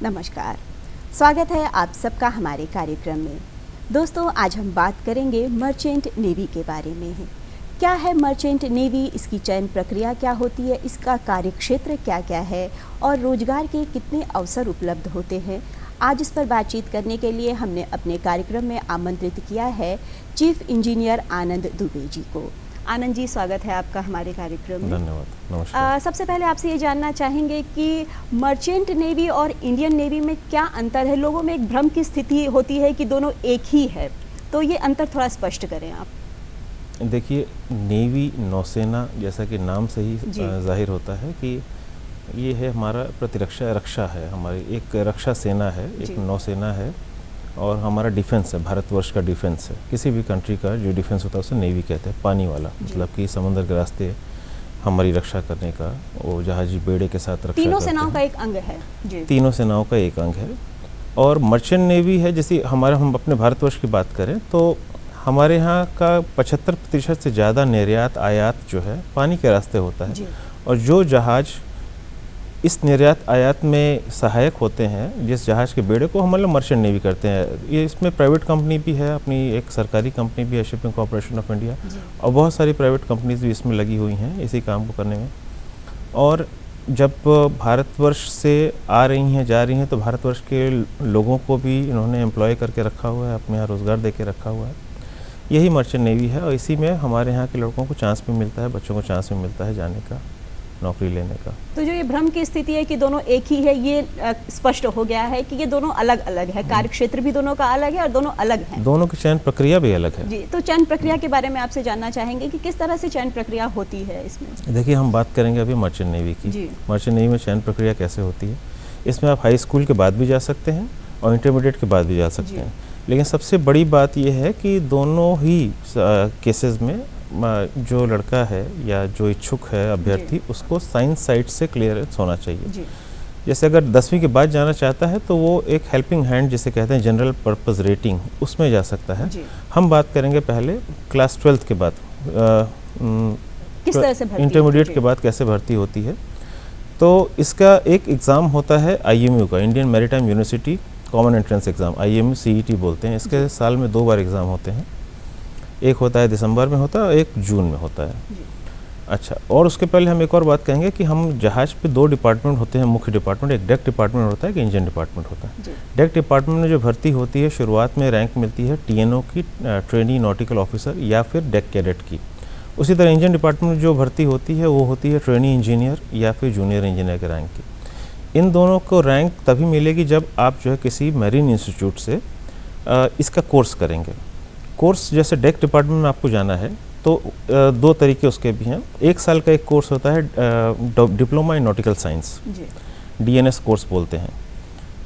नमस्कार, स्वागत है आप सबका हमारे कार्यक्रम में। दोस्तों, आज हम बात करेंगे मर्चेंट नेवी के बारे में। क्या है मर्चेंट नेवी, इसकी चयन प्रक्रिया क्या होती है, इसका कार्यक्षेत्र क्या क्या है और रोजगार के कितने अवसर उपलब्ध होते हैं। आज इस पर बातचीत करने के लिए हमने अपने कार्यक्रम में आमंत्रित किया है चीफ इंजीनियर आनंद दुबे जी को। आनंद जी, स्वागत है आपका हमारे कार्यक्रम में। धन्यवाद, नमस्कार। सबसे पहले आपसे ये जानना चाहेंगे कि मर्चेंट नेवी और इंडियन नेवी में क्या अंतर है। लोगों में एक भ्रम की स्थिति होती है कि दोनों एक ही है, तो ये अंतर थोड़ा स्पष्ट करें आप। देखिए, नेवी नौसेना जैसा कि नाम से ही जाहिर होता है कि ये है हमारा प्रतिरक्षा रक्षा है, हमारी एक रक्षा सेना है, एक नौसेना है और हमारा डिफेंस है, भारतवर्ष का डिफेंस है। किसी भी कंट्री का जो डिफेंस होता है उसे नेवी कहते हैं, पानी वाला, मतलब कि समुद्र के रास्ते हमारी रक्षा करने का, वो जहाजी बेड़े के साथ रक्षा। तीनों सेनाओं का एक अंग है जी। तीनों सेनाओं का एक अंग है। और मर्चेंट नेवी है, जैसे हम अपने भारतवर्ष की बात करें तो हमारे यहाँ का 75% से ज़्यादा निर्यात आयात जो है पानी के रास्ते होता है। और जो जहाज इस निर्यात आयात में सहायक होते हैं, जिस जहाज़ के बेड़े को हम मतलब मर्चेंट नेवी करते हैं। ये इसमें प्राइवेट कंपनी भी है, अपनी एक सरकारी कंपनी भी है, शिपिंग कॉर्पोरेशन ऑफ इंडिया, और बहुत सारी प्राइवेट कंपनीज भी इसमें लगी हुई हैं इसी काम को करने में। और जब भारतवर्ष से आ रही हैं, जा रही हैं, तो भारतवर्ष के लोगों को भी इन्होंने एम्प्लॉय करके रखा हुआ है, अपने यहाँ रोज़गार दे के रखा हुआ है। यही मर्चेंट नेवी है और इसी में हमारे यहाँ के लड़कों को चांस भी मिलता है, बच्चों को चांस भी मिलता है जाने का, नौकरी लेने का। तो जो ये भ्रम की स्थिति है कि दोनों एक ही है, ये स्पष्ट हो गया है कि ये दोनों अलग अलग है। कार्यक्षेत्र भी दोनों का अलग है और दोनों अलग हैं। दोनों की चयन प्रक्रिया भी अलग है जी। तो चयन प्रक्रिया के बारे में आपसे जानना चाहेंगे कि किस तरह से चयन प्रक्रिया होती है इसमें। देखिए, हम बात करेंगे अभी मर्चेंट नेवी की। मर्चेंट नेवी में चयन प्रक्रिया कैसे होती है। इसमें आप हाई स्कूल के बाद भी जा सकते हैं और इंटरमीडिएट के बाद भी जा सकते हैं। लेकिन सबसे बड़ी बात यह है कि दोनों ही केसेस में जो लड़का है या जो इच्छुक है अभ्यर्थी, उसको साइंस साइड से क्लियरेंस होना चाहिए। जैसे अगर 10वीं के बाद जाना चाहता है तो वो एक हेल्पिंग हैंड जिसे कहते हैं जनरल पर्पस रेटिंग, उसमें जा सकता है। हम बात करेंगे पहले क्लास 12th के बाद किस तरह से भर्ती, इंटरमीडिएट के बाद कैसे भर्ती होती है। तो इसका एक एग्ज़ाम होता है IMU का, Indian maritime university common entrance exam, IMU CET बोलते हैं। इसके साल में 2 बार एग्ज़ाम होते हैं, एक होता है दिसंबर में होता है, एक जून में होता है। अच्छा, और उसके पहले हम एक और बात कहेंगे कि हम जहाज़ पे 2 डिपार्टमेंट होते हैं, मुख्य डिपार्टमेंट, एक डेक डिपार्टमेंट होता है, एक इंजन डिपार्टमेंट होता है। डेक डिपार्टमेंट में जो भर्ती होती है, शुरुआत में रैंक मिलती है TNO की, ट्रेनी नॉटिकल ऑफिसर, या फिर डेक कैडेट की। उसी तरह इंजन डिपार्टमेंट में जो भर्ती होती है वो होती है ट्रेनी इंजीनियर या फिर जूनियर इंजीनियर के रैंक की। इन दोनों को रैंक तभी मिलेगी जब आप जो है किसी मैरीन इंस्टीट्यूट से इसका कोर्स करेंगे। कोर्स जैसे डेक डिपार्टमेंट में आपको जाना है तो 2 तरीके उसके भी हैं। 1 साल का एक कोर्स होता है diploma in nautical science, DNS course बोलते हैं,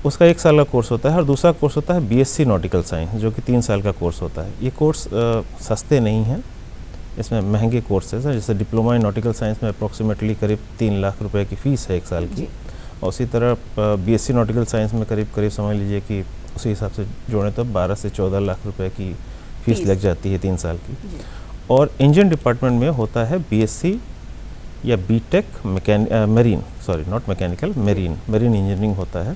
उसका 1 साल का कोर्स होता है। और दूसरा कोर्स होता है BSc नॉटिकल साइंस, जो कि 3 साल का कोर्स होता है। ये कोर्स सस्ते नहीं हैं, इसमें महंगे कोर्सेज हैं। जैसे डिप्लोमा इन नॉटिकल साइंस में अप्रॉक्सीमेटली करीब 3 लाख रुपए की फ़ीस है 1 साल की, और उसी तरह BSc नॉटिकल साइंस में करीब समझ लीजिए कि उसी हिसाब से जोड़ें तो 12 से 14 लाख रुपए की फीस लग जाती है 3 साल की। और इंजन डिपार्टमेंट में होता है BSc या BTech marine, sorry not mechanical, marine engineering होता है।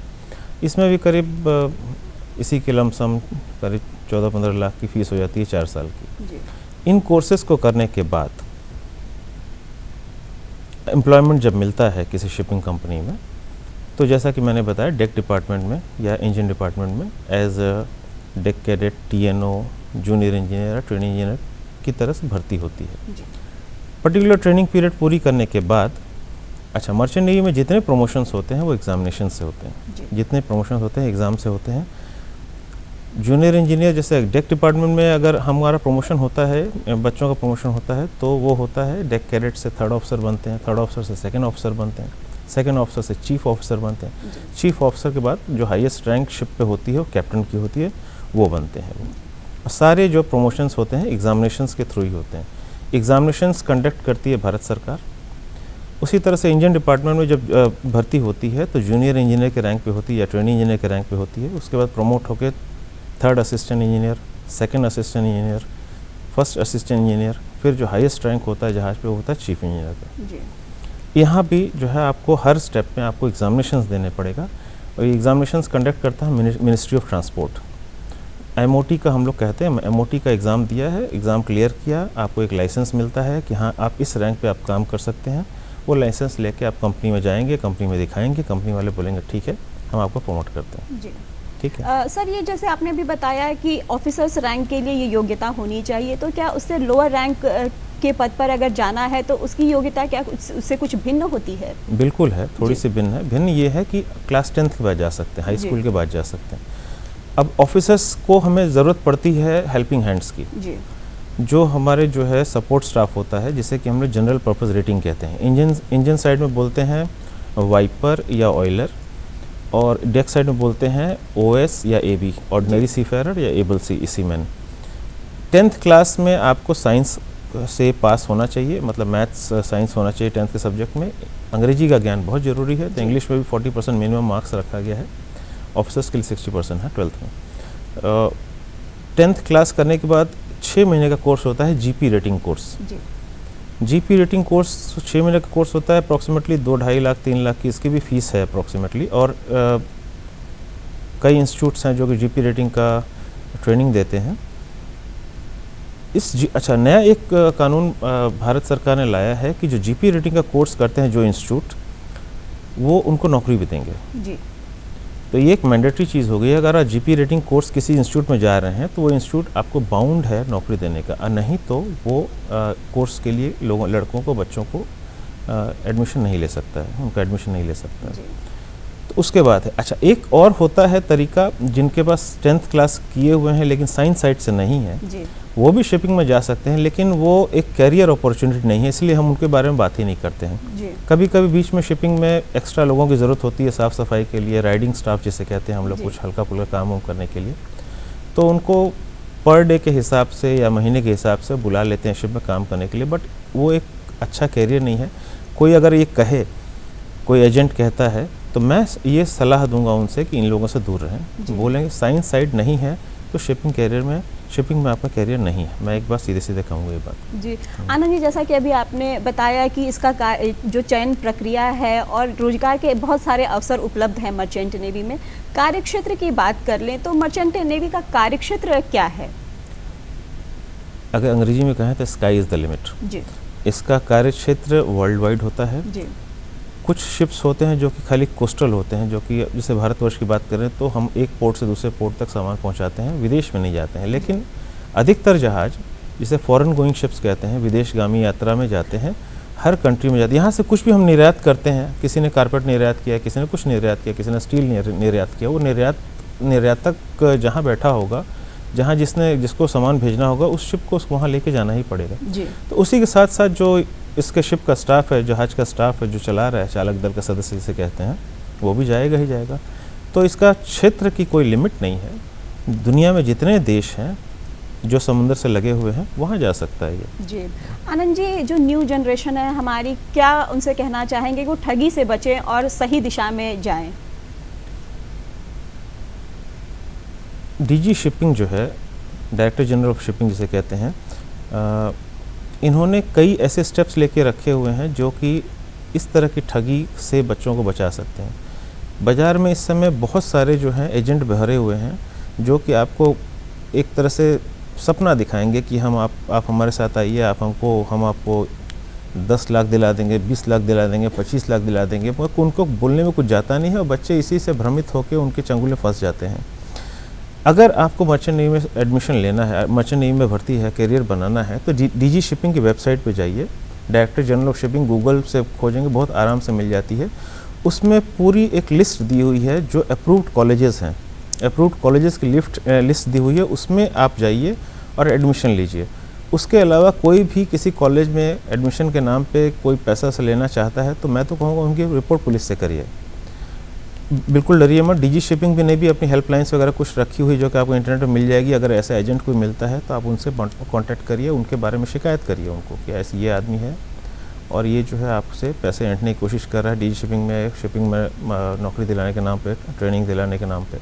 इसमें भी करीब इसी के लमसम करीब 14-15 लाख की फ़ीस हो जाती है 4 साल की। इन कोर्सेज़ को करने के बाद एम्प्लॉयमेंट जब मिलता है किसी शिपिंग कंपनी में, तो जैसा कि मैंने बताया डेक डिपार्टमेंट में या इंजन डिपार्टमेंट में as a deck cadet, TNO, junior engineer या ट्रेनिंग इंजीनियर की तरह से भर्ती होती है। पर्टिकुलर ट्रेनिंग पीरियड पूरी करने के बाद, अच्छा, मर्चेंट नेवी में जितने प्रमोशंस होते हैं वो एग्जामिनेशन से होते हैं, जितने प्रमोशंस होते हैं एग्ज़ाम से होते हैं। जूनियर इंजीनियर जैसे डेक डिपार्टमेंट में अगर हमारा प्रमोशन होता है, बच्चों का प्रमोशन होता है, तो वो होता है डेक कैडेट से 3rd ऑफिसर बनते हैं, 3rd ऑफिसर से 2nd ऑफिसर बनते हैं, 2nd ऑफिसर से चीफ ऑफिसर बनते हैं। चीफ ऑफिसर के बाद जो हाईएस्ट रैंक शिप पे होती है वो कैप्टन की होती है, वो बनते हैं। वो सारे जो प्रमोशंस होते हैं एग्जामिनेशंस के थ्रू ही होते हैं। एग्जामिनेशंस कंडक्ट करती है भारत सरकार। उसी तरह से इंजन डिपार्टमेंट में जब भर्ती होती है तो जूनियर इंजीनियर के रैंक पे होती है या ट्रेनिंग इंजीनियर के रैंक पे होती है। उसके बाद प्रमोट होकर 3rd assistant engineer, 2nd assistant engineer, 1st assistant engineer, फिर जो हाईएस्ट रैंक होता है जहाज़ पे वो होता है चीफ इंजीनियर का। यहाँ भी जो है आपको हर स्टेप में आपको एग्जामिनेशंस देने पड़ेगा। और ये एग्ज़ामिनेशंस कंडक्ट करता है मिनिस्ट्री ऑफ ट्रांसपोर्ट। MOT का हम लोग कहते हैं, MOT का एग्ज़ाम दिया है, एग्ज़ाम क्लियर किया, आपको एक लाइसेंस मिलता है कि हाँ आप इस रैंक पे आप काम कर सकते हैं। वो लाइसेंस लेके आप कंपनी में जाएंगे, कंपनी में दिखाएंगे, कंपनी वाले बोलेंगे ठीक है हम आपको प्रमोट करते हैं। जी ठीक है। सर, ये जैसे आपने अभी बताया कि ऑफिसर्स रैंक के लिए ये योग्यता होनी चाहिए, तो क्या उससे लोअर रैंक के पद पर अगर जाना है तो उसकी योग्यता क्या उससे कुछ भिन्न होती है? बिल्कुल है, थोड़ी जी। सी भिन्न है। भिन्न ये है कि क्लास 10th के बाद जा सकते हैं, हाई जी। स्कूल के बाद जा सकते हैं। अब ऑफिसर्स को हमें ज़रूरत पड़ती है हेल्पिंग हैंड्स की, जी जो हमारे जो है सपोर्ट स्टाफ होता है, जिसे कि हम लोग जनरल पर्पस रेटिंग कहते हैं। इंजन साइड में बोलते हैं वाइपर या ऑयलर, और डेक साइड में बोलते हैं OS या AB, ऑर्डिनरी सीफेरर या एबल सीमैन। 10th क्लास में आपको साइंस से पास होना चाहिए, मतलब मैथ्स साइंस होना चाहिए 10th के सब्जेक्ट में। अंग्रेजी का ज्ञान बहुत ज़रूरी है, तो इंग्लिश में भी 40% मिनिमम मार्क्स रखा गया है। ऑफिसर्स के लिए 60% है 12th में। 10th क्लास करने के बाद 6 महीने का कोर्स होता है GP रेटिंग कोर्स। जी GP रेटिंग कोर्स 6 महीने का कोर्स होता है, अप्रॉक्सीमेटली 2-2.5 लाख 3 लाख की इसकी भी फीस है अप्रॉक्सीमेटली। और कई इंस्टीट्यूट्स हैं जो कि GP रेटिंग का ट्रेनिंग देते हैं। अच्छा, नया एक कानून भारत सरकार ने लाया है कि जो GP रेटिंग का कोर्स करते हैं जो इंस्टीट्यूट, वो उनको नौकरी भी देंगे। जी तो ये एक मैंडेटरी चीज़ हो गई है। अगर आप GP रेटिंग कोर्स किसी इंस्टीट्यूट में जा रहे हैं तो वो इंस्टीट्यूट आपको बाउंड है नौकरी देने का, और नहीं तो वो कोर्स के लिए लड़कों को, बच्चों को एडमिशन नहीं ले सकता है, उनका एडमिशन नहीं ले सकता है। जी तो उसके बाद है, अच्छा एक और होता है तरीका, जिनके पास 10th क्लास किए हुए हैं लेकिन साइंस साइड से नहीं है, जी वो भी शिपिंग में जा सकते हैं, लेकिन वो एक कैरियर अपॉर्चुनिटी नहीं है, इसलिए हम उनके बारे में बात ही नहीं करते हैं। जी कभी कभी बीच में शिपिंग में एक्स्ट्रा लोगों की ज़रूरत होती है साफ़ सफाई के लिए, राइडिंग स्टाफ जिसे कहते हैं हम लोग, जी। कुछ हल्का फुल्का काम वाम करने के लिए, तो उनको पर डे के हिसाब से या महीने के हिसाब से बुला लेते हैं शिप में काम करने के लिए, बट वो एक अच्छा कैरियर नहीं है। कोई अगर ये कहे, कोई एजेंट कहता है, तो मैं ये सलाह दूंगा उनसे कि इन लोगों से दूर रहें। बोलेंगे साइंस साइड नहीं है तो शिपिंग में आपका कैरियर नहीं है। मैं एक बार सीधे सीधे कहूँगा ये बात। जी आनंद जी, जैसा कि अभी आपने बताया कि इसका जो चयन प्रक्रिया है और रोजगार के बहुत सारे अवसर उपलब्ध हैं मर्चेंट नेवी में। कार्यक्षेत्र की बात कर लें तो मर्चेंट नेवी का कार्यक्षेत्र क्या है? अगर अंग्रेजी में कहें तो स्काई इज़ द लिमिट। जी इसका कार्यक्षेत्र वर्ल्ड वाइड होता है। जी कुछ शिप्स होते हैं जो कि खाली कोस्टल होते हैं, जो कि जैसे भारतवर्ष की बात करें तो हम एक पोर्ट से दूसरे पोर्ट तक सामान पहुंचाते हैं, विदेश में नहीं जाते हैं। लेकिन अधिकतर जहाज, जिसे फॉरेन गोइंग शिप्स कहते हैं, विदेशगामी यात्रा में जाते हैं, हर कंट्री में जाते हैं। यहाँ से कुछ भी हम निर्यात करते हैं, किसी ने कारपेट निर्यात किया, किसी ने कुछ निर्यात किया, किसी ने स्टील निर्यात किया, वो निर्यातक जहाँ बैठा होगा, जहाँ जिसको सामान भेजना होगा, उस शिप को वहाँ लेके जाना ही पड़ेगा। जी तो उसी के साथ साथ जो इसके शिप का स्टाफ है, जहाज का स्टाफ है, जो चला रहा है, चालक दल का सदस्य जिसे कहते हैं, वो भी जाएगा ही जाएगा। तो इसका क्षेत्र की कोई लिमिट नहीं है। दुनिया में जितने देश हैं जो समुद्र से लगे हुए हैं, वहाँ जा सकता है ये। जी आनंद जी, जो न्यू जनरेशन है हमारी, क्या उनसे कहना चाहेंगे कि वो ठगी से बचें और सही दिशा में जाएं? DG शिपिंग जो है, डायरेक्टर जनरल ऑफ शिपिंग जिसे कहते हैं, इन्होंने कई ऐसे स्टेप्स लेके रखे हुए हैं जो कि इस तरह की ठगी से बच्चों को बचा सकते हैं। बाज़ार में इस समय बहुत सारे जो हैं एजेंट भरे हुए हैं, जो कि आपको एक तरह से सपना दिखाएंगे कि आप हमारे साथ आइए, हम आपको 10 लाख दिला देंगे, 20 लाख दिला देंगे, 25 लाख दिला देंगे, मगर उनको बोलने में कुछ जाता नहीं है, और बच्चे इसी से भ्रमित होकर उनके चंगुल में फंस जाते हैं। अगर आपको मर्चेंट नेवी में एडमिशन लेना है, मर्चेंट नेवी में भर्ती है, करियर बनाना है, तो DG शिपिंग की वेबसाइट पे जाइए। Director general of shipping Google से खोजेंगे, बहुत आराम से मिल जाती है। उसमें पूरी एक लिस्ट दी हुई है जो अप्रूव्ड कॉलेजेस हैं, अप्रूव्ड कॉलेजेस की लिस्ट दी हुई है, उसमें आप जाइए और एडमिशन लीजिए। उसके अलावा कोई भी किसी कॉलेज में एडमिशन के नाम पे कोई पैसा से लेना चाहता है, तो मैं तो कहूँगा उनकी रिपोर्ट पुलिस से करिए। बिल्कुल डरिए मत। DG शिपिंग भी ने भी अपनी हेल्पलाइंस वगैरह कुछ रखी हुई, जो कि आपको इंटरनेट पर मिल जाएगी। अगर ऐसा एजेंट कोई मिलता है तो आप उनसे कांटेक्ट करिए, उनके बारे में शिकायत करिए उनको कि ऐसे ये आदमी है और ये जो है आपसे पैसे ऐंठने की कोशिश कर रहा है DG शिपिंग में नौकरी दिलाने के नाम पे, ट्रेनिंग दिलाने के नाम पे।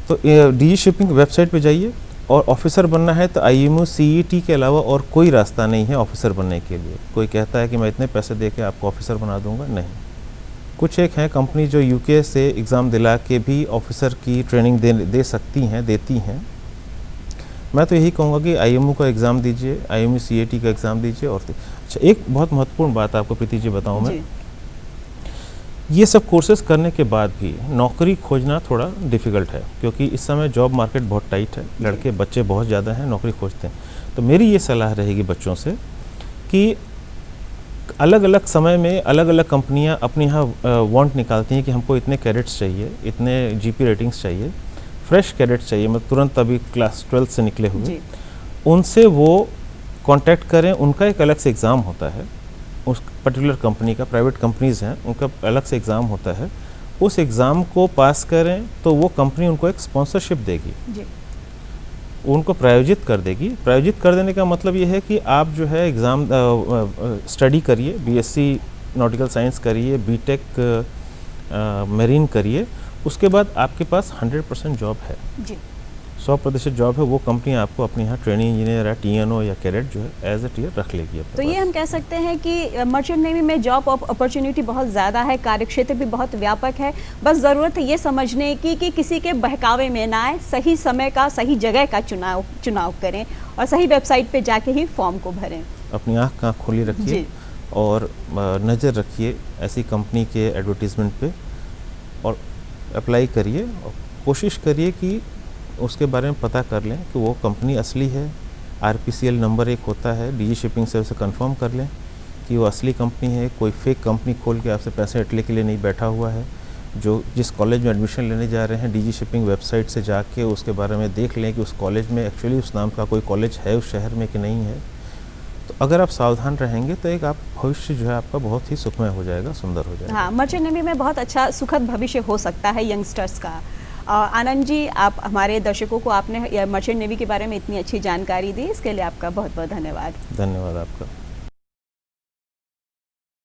तो DG शिपिंग वेबसाइट पे जाइए, और ऑफिसर बनना है तो IMU CET के अलावा और कोई रास्ता नहीं है ऑफिसर बनने के लिए। कोई कहता है कि मैं इतने पैसे दे के आपको ऑफिसर बना दूंगा, नहीं। कुछ एक हैं कंपनी जो यूके से एग्ज़ाम दिला के भी ऑफिसर की ट्रेनिंग दे सकती हैं, देती हैं। मैं तो यही कहूँगा कि आईएमओ का एग्ज़ाम दीजिए, आईएमओ सीएटी का एग्ज़ाम दीजिए। और अच्छा, एक बहुत महत्वपूर्ण बात आपको प्रीति जी बताऊँ मैं, ये सब कोर्सेज करने के बाद भी नौकरी खोजना थोड़ा डिफ़िकल्ट है, क्योंकि इस समय जॉब मार्केट बहुत टाइट है, लड़के बच्चे बहुत ज़्यादा हैं, नौकरी खोजते हैं। तो मेरी ये सलाह रहेगी बच्चों से कि अलग अलग समय में अलग अलग कंपनियां अपने यहाँ वांट निकालती हैं कि हमको इतने कैडेट्स चाहिए, इतने जीपी रेटिंग्स चाहिए, फ्रेश कैडेट्स चाहिए, मतलब तुरंत अभी क्लास 12 से निकले हुए। उनसे वो कांटेक्ट करें, उनका एक अलग से एग्ज़ाम होता है, उस पर्टिकुलर कंपनी का, प्राइवेट कंपनीज़ हैं उनका अलग से एग्ज़ाम होता है। उस एग्ज़ाम को पास करें तो वो कंपनी उनको एक स्पॉन्सरशिप देगी जी। उनको प्रायोजित कर देगी। प्रायोजित कर देने का मतलब ये है कि आप जो है एग्ज़ाम स्टडी करिए, बीएससी नॉटिकल साइंस करिए, बीटेक मेरीन करिए, उसके बाद आपके पास 100% जॉब है जी, 100% जॉब है। वो कंपनी आपको अपने यहाँ ट्रेनिंग इंजीनियर या टीएनओ या कैडेट जो है एज ए टीयर रख लेगी। तो ये हम कह सकते हैं कि मर्चेंट नेवी में जॉब अपॉर्चुनिटी बहुत ज़्यादा है, कार्यक्षेत्र भी बहुत व्यापक है। बस ज़रूरत है ये समझने की कि किसी के बहकावे में ना आए, सही समय का, सही जगह का चुनाव करें और सही वेबसाइट पे जाके ही फॉर्म को भरें। अपनी आँख कान खोली रखिए और नज़र रखिए ऐसी कंपनी के एडवर्टीज़मेंट पे और अप्लाई करिए, और कोशिश करिए कि उसके बारे में पता कर लें कि वो कंपनी असली है। आरपीसीएल नंबर एक होता है, डीजी शिपिंग से उसे कंफर्म कर लें कि वो असली कंपनी है, कोई फेक कंपनी खोल के आपसे पैसे हटने के लिए नहीं बैठा हुआ है। जो जिस कॉलेज में एडमिशन लेने जा रहे हैं, डीजी शिपिंग वेबसाइट से जाके उसके बारे में देख लें कि उस कॉलेज में एक्चुअली उस नाम का कोई कॉलेज है उस शहर में कि नहीं है। तो अगर आप सावधान रहेंगे तो एक आप भविष्य जो है आपका बहुत ही सुखमय हो जाएगा, सुंदर हो जाएगा। हाँ, मर्चेंट नेवी में बहुत अच्छा सुखद भविष्य हो सकता है यंगस्टर्स का। आनंद जी, आप हमारे दर्शकों को आपने मर्चेंट नेवी के बारे में इतनी अच्छी जानकारी दी, इसके लिए आपका बहुत बहुत धन्यवाद। धन्यवाद आपका।